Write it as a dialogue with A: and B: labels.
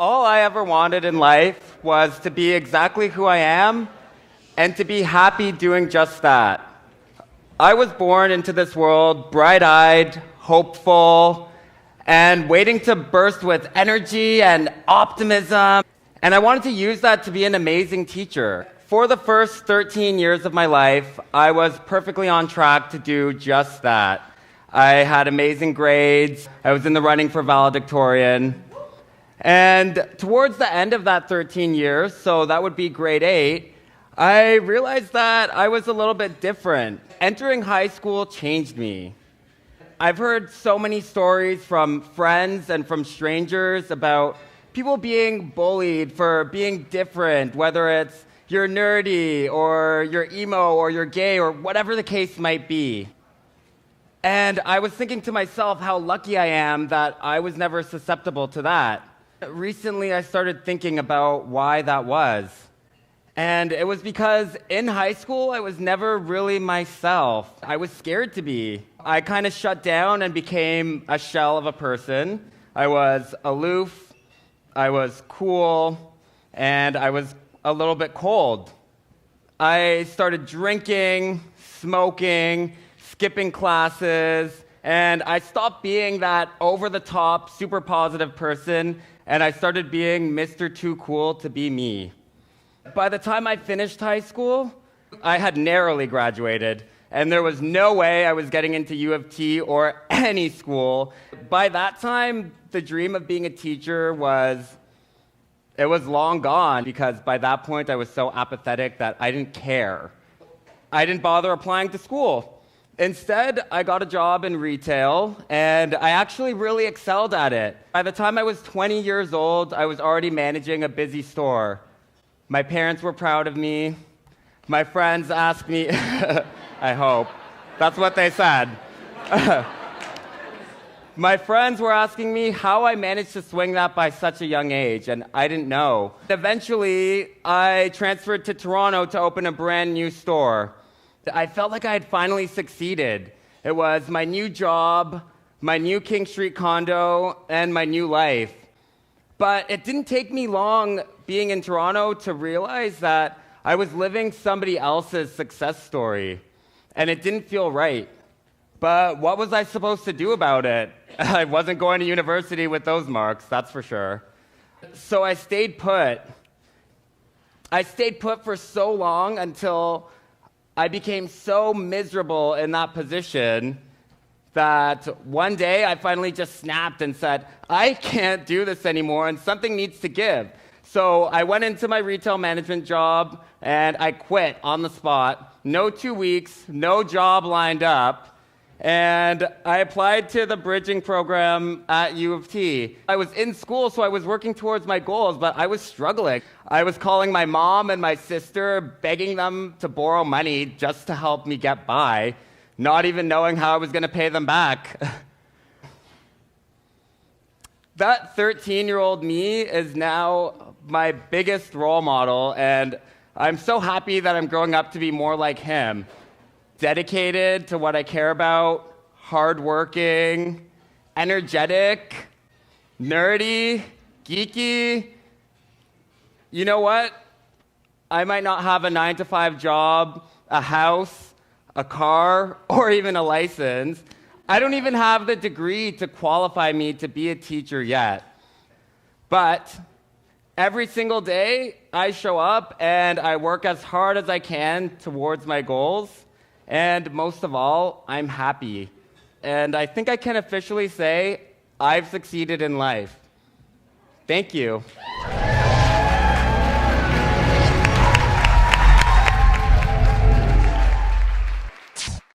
A: All I ever wanted in life was to be exactly who I am and to be happy doing just that. I was born into this world bright-eyed, hopeful, and waiting to burst with energy and optimism. And I wanted to use that to be an amazing teacher. For the first 13 years of my life, I was perfectly on track to do just that. I had amazing grades. I was in the running for valedictorian. And towards the end of that 13 years, so that would be grade 8, I realized that I was a little bit different. Entering high school changed me. I've heard so many stories from friends and from strangers about people being bullied for being different, whether it's you're nerdy or you're emo or you're gay or whatever the case might be. And I was thinking to myself how lucky I am that I was never susceptible to that. Recently, I started thinking about why that was. And it was because in high school, I was never really myself. I was scared to be. I kind of shut down and became a shell of a person. I was aloof, I was cool, and I was a little bit cold. I started drinking, smoking, skipping classes, and I stopped being that over-the-top, super positive person, and I started being Mr. Too Cool to be me. By the time I finished high school, I had narrowly graduated, and there was no way I was getting into UofT or any school. By that time, the dream of being a teacher was long gone, because by that point I was so apathetic that I didn't care. I didn't bother applying to school. Instead, I got a job in retail, and I actually really excelled at it. By the time I was 20 years old, I was already managing a busy store. My parents were proud of me. My friends asked me, I hope. That's what they said. My friends were asking me how I managed to swing that by such a young age, and I didn't know. Eventually, I transferred to Toronto to open a brand new store. I felt like I had finally succeeded. It was my new job, my new King Street condo, and my new life. But it didn't take me long being in Toronto to realize that I was living somebody else's success story, and it didn't feel right. But what was I supposed to do about it? I wasn't going to university with those marks, that's for sure. So I stayed put. I stayed put for so long until I became so miserable in that position that one day I finally just snapped and said, I can't do this anymore and something needs to give. So I went into my retail management job and I quit on the spot. No 2 weeks, no job lined up. And I applied to the bridging program at UofT. I was in school, so I was working towards my goals, but I was struggling. I was calling my mom and my sister, begging them to borrow money just to help me get by, not even knowing how I was going to pay them back. That 13-year-old me is now my biggest role model, and I'm so happy that I'm growing up to be more like him. Dedicated to what I care about, hardworking, energetic, nerdy, geeky. You know what? I might not have a 9-to-5 job, a house, a car, or even a license. I don't even have the degree to qualify me to be a teacher yet. But every single day, I show up and I work as hard as I can towards my goals. And most of all, I'm happy. And I think I can officially say I've succeeded in life. Thank you.